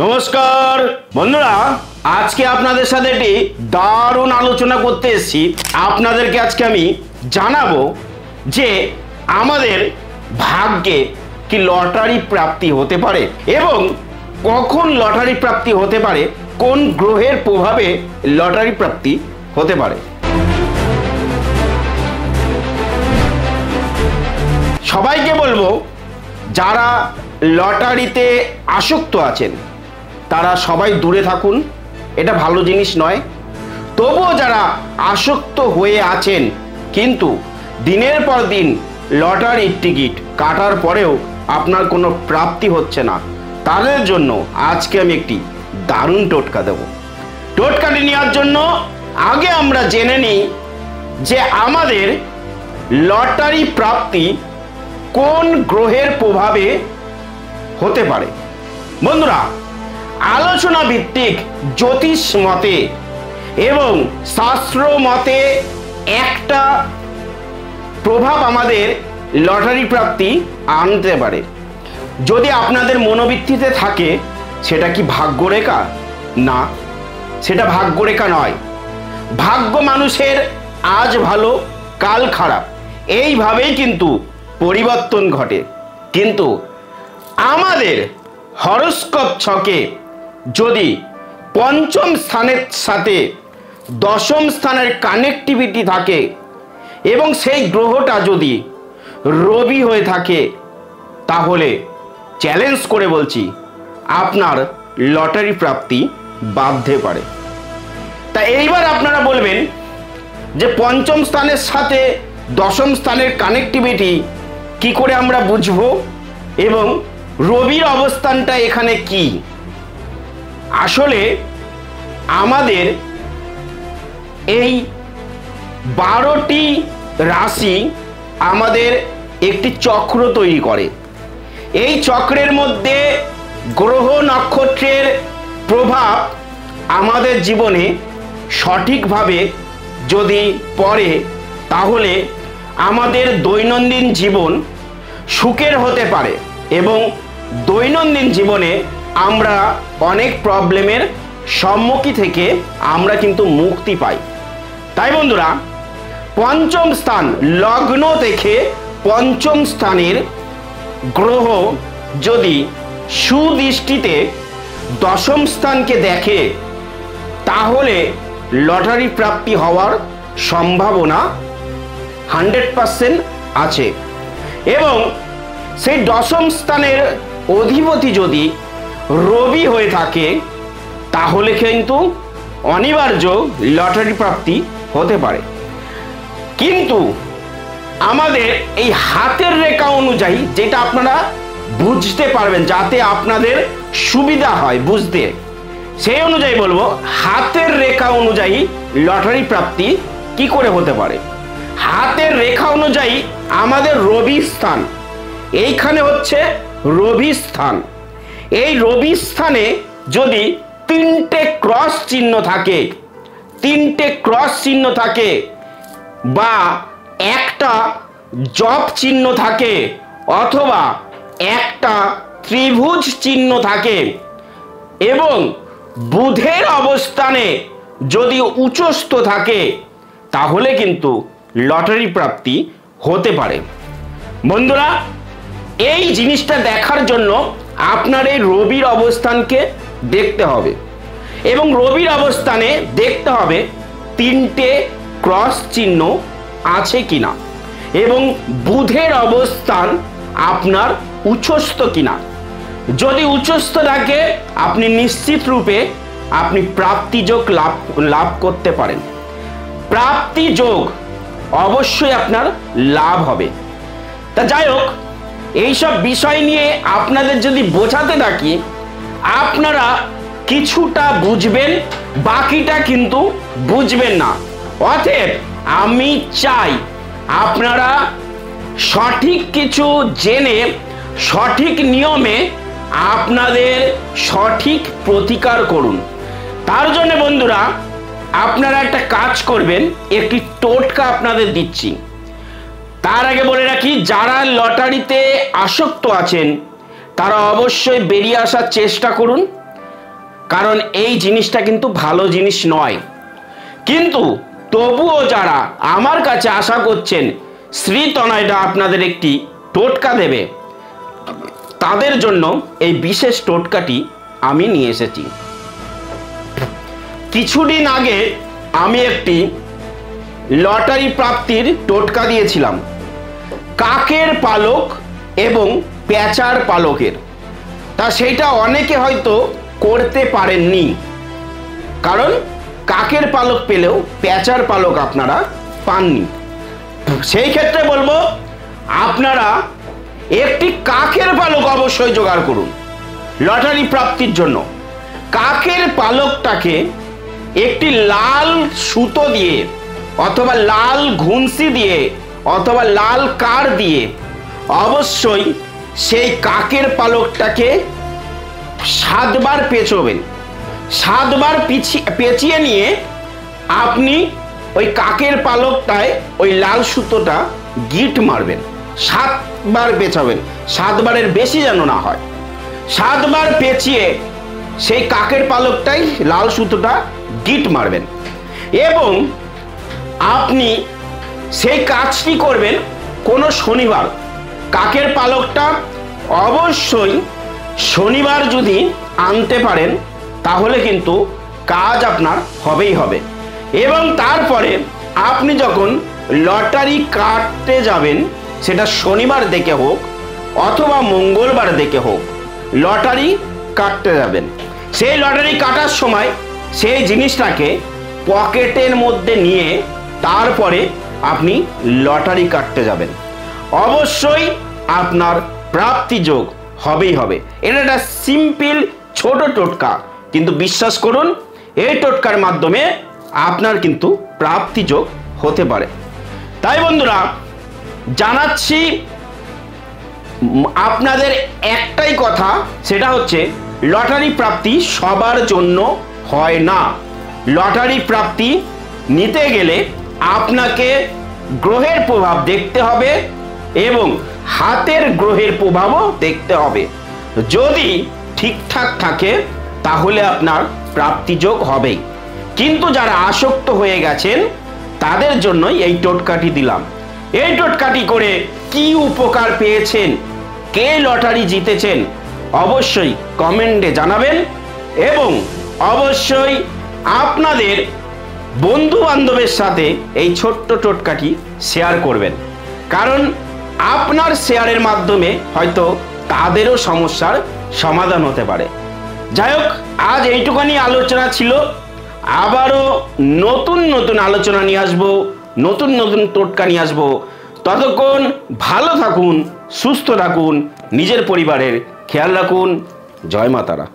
নমস্কার বন্ধুরা, আজকে আপনাদের সাথে একটি দারুণ আলোচনা করতে এসেছি। আপনাদেরকে আজকে আমি জানাবো যে আমাদের ভাগ্যে কি লটারি প্রাপ্তি হতে পারে এবং কখন লটারি প্রাপ্তি হতে পারে, কোন গ্রহের প্রভাবে লটারি প্রাপ্তি হতে পারে। সবাইকে বলবো, যারা লটারিতে আসক্ত আছেন তারা সবাই দূরে থাকুন, এটা ভালো জিনিস নয়। তবুও যারা আসক্ত হয়ে আছেন কিন্তু দিনের পর দিন লটারির টিকিট কাটার পরেও আপনার কোনো প্রাপ্তি হচ্ছে না, তাদের জন্য আজকে আমি একটি দারুণ টোটকা দেব। টোটকাটি নেওয়ার জন্য আগে আমরা জেনে নিই যে আমাদের লটারি প্রাপ্তি কোন গ্রহের প্রভাবে হতে পারে। বন্ধুরা, আলোচনা ভিত্তিক জ্যোতিষ মতে এবং শাস্ত্র মতে একটা প্রভাব আমাদের লটারি প্রাপ্তি আনতে পারে। যদি আপনাদের মনোবৃত্তিতে থাকে, সেটা কি ভাগ্যরেখা? না, সেটা ভাগ্যরেখা নয়। ভাগ্য মানুষের আজ ভালো কাল খারাপ, এইভাবেই কিন্তু পরিবর্তন ঘটে। কিন্তু আমাদের হরোস্কোপ ছকে যদি পঞ্চম স্থানের সাথে দশম স্থানের কানেক্টিভিটি থাকে এবং সেই গ্রহটা যদি রবি হয়ে থাকে, তাহলে চ্যালেঞ্জ করে বলছি আপনার লটারি প্রাপ্তি বাঁধতে পারে। তা এইবার আপনারা বলবেন যে পঞ্চম স্থানের সাথে দশম স্থানের কানেক্টিভিটি কি করে আমরা বুঝবো এবং রবির অবস্থানটা এখানে কি? আসলে আমাদের এই 12টি রাশি আমাদের একটি চক্র তৈরি করে। এই চক্রের মধ্যে গ্রহ নক্ষত্রের প্রভাব আমাদের জীবনে সঠিকভাবে যদি পড়ে, তাহলে আমাদের দৈনন্দিন জীবন সুখের হতে পারে এবং দৈনন্দিন জীবনে আমরা অনেক প্রবলেমের সম্মুখীন থেকে আমরা কিন্তু মুক্তি পাই। তাই বন্ধুরা, পঞ্চম স্থান লগ্ন থেকে পঞ্চম স্থানের গ্রহ যদি সুদৃষ্টিতে দশম স্থানকে দেখে, তাহলে লটারি প্রাপ্তি হওয়ার সম্ভাবনা 100% আছে। এবং সেই দশম স্থানের অধিপতি যদি রবি হয়ে থাকে, তাহলে কিন্তু অনিবার্য লটারি প্রাপ্তি হতে পারে। কিন্তু আমাদের এই হাতের রেখা অনুযায়ী, যেটা আপনারা বুঝতে পারবেন যাতে আপনাদের সুবিধা হয় বুঝতে, সেই অনুযায়ী বলবো হাতের রেখা অনুযায়ী লটারি প্রাপ্তি কি করে হতে পারে। হাতের রেখা অনুযায়ী আমাদের রবি স্থান, এইখানে হচ্ছে রবি স্থান। এই রবি স্থানে যদি তিনটে ক্রস চিহ্ন থাকে বা একটা জপ চিহ্ন থাকে অথবা একটা ত্রিভুজ চিহ্ন থাকে এবং বুধের অবস্থানে যদি উচ্চস্থ থাকে, তাহলে কিন্তু লটারি প্রাপ্তি হতে পারে। বন্ধুরা, এই জিনিসটা দেখার জন্য আপনার এই রবির অবস্থানকে দেখতে হবে এবং রবির অবস্থানে দেখতে হবে তিনটে ক্রস চিহ্ন আছে কিনা এবং বুধের অবস্থান আপনার উচ্চস্থ কিনা। যদি উচ্চস্থ থাকে, আপনি নিশ্চিত রূপে আপনি প্রাপ্তি যোগ লাভ করতে পারেন। প্রাপ্তি যোগ অবশ্যই আপনার লাভ হবে। তা যাই হোক, এইসব বিষয় নিয়ে আপনাদের যদি বোঝাতে থাকি, আপনারা কিছুটা বুঝবেন, বাকিটা কিন্তু বুঝবেন না। অতএব আমি চাই আপনারা সঠিক কিছু জেনে সঠিক নিয়মে আপনাদের সঠিক প্রতিকার করুন। তার জন্য বন্ধুরা, আপনারা একটা কাজ করবেন, একটি টোটকা আপনাদের দিচ্ছি। তার আগে বলে রাখি, যারা লটারিতে আসক্ত আছেন তারা অবশ্যই বেরিয়ে আসার চেষ্টা করুন কারণ এই জিনিসটা কিন্তু ভালো জিনিস নয়। কিন্তু তবুও যারা আমার কাছে আশা করছেন শ্রী তনয়দা আপনাদের একটি টোটকা দেবে, তাদের জন্য এই বিশেষ টোটকাটি আমি নিয়ে এসেছি। কিছুদিন আগে আমি একটি লটারি প্রাপ্তির টোটকা দিয়েছিলাম কাকের পালক এবং পেঁচার পালকের। তা সেইটা অনেকে হয়তো করতে পারেননি, কারণ কাকের পালক পেলেও পেঁচার পালক আপনারা পাননি। সেই ক্ষেত্রে বলবো আপনারা একটি কাকের পালক অবশ্যই জোগাড় করুন লটারি প্রাপ্তির জন্য। কাকের পালকটাকে একটি লাল সুতো দিয়ে অথবা লাল ঘুনসি দিয়ে অথবা লাল কার দিয়ে অবশ্যই সেই কাকের পালকটাকে 7 বার পেঁচবেন। 7 বার পেঁচিয়ে নিয়ে আপনি ওই কাকের পালকটায় ওই লাল সুতোটা গিট মারবেন। 7 বার পেঁচাবেন, 7 বারের বেশি যেন না হয়। 7 বার পেঁচিয়ে সেই কাকের পালকটাই লাল সুতোটা গিট মারবেন এবং আপনি সেই কাজটি করবেন কোনো শনিবার। কাকের পালকটা অবশ্যই শনিবার যদি আনতে পারেন তাহলে কিন্তু কাজ আপনার হবেই হবে। এবং তারপরে আপনি যখন লটারি কাটতে যাবেন, সেটা শনিবার দেখে হোক অথবা মঙ্গলবার দেখে হোক, লটারি কাটতে যাবেন। সেই লটারি কাটার সময় সেই জিনিসটাকে পকেটের মধ্যে নিয়ে তারপরে আপনি লটারি কাটতে যাবেন। অবশ্যই আপনার প্রাপ্তি যোগ হবেই হবে। এটা একটা সিম্পল ছোট টোটকা, কিন্তু বিশ্বাস করুন এই টোটকার মাধ্যমে আপনার কিন্তু প্রাপ্তি যোগ হতে পারে। তাই বন্ধুরা জানাচ্ছি আপনাদের একটাই কথা, সেটা হচ্ছে লটারি প্রাপ্তি সবার জন্য হয় না। লটারি প্রাপ্তি নিতে গেলে আপনাকে গ্রহের প্রভাব দেখতে হবে এবং হাতের গ্রহের প্রভাবও দেখতে হবে। যদি ঠিকঠাক থাকে তাহলে আপনার প্রাপ্তি যোগ হবেই। কিন্তু যারা আসক্ত হয়ে গেছেন তাদের জন্যই এই টোটকাটি দিলাম। এই টোটকাটি করে কি উপকার পেয়েছেন, কে লটারি জিতেছেন, অবশ্যই কমেন্টে জানাবেন এবং অবশ্যই আপনাদের বন্ধু বান্ধবের সাথে এই ছোট্ট টোটকাটি শেয়ার করবেন, কারণ আপনার শেয়ারের মাধ্যমে হয়তো তাদেরও সমস্যার সমাধান হতে পারে। যাই হোক, আজ এইটুখানি আলোচনা ছিল। আবারও নতুন নতুন আলোচনা নিয়ে আসবো, নতুন নতুন টোটকা নিয়ে আসবো। ততক্ষণ ভালো থাকুন, সুস্থ থাকুন, নিজের পরিবারের খেয়াল রাখুন। জয় মা তারা।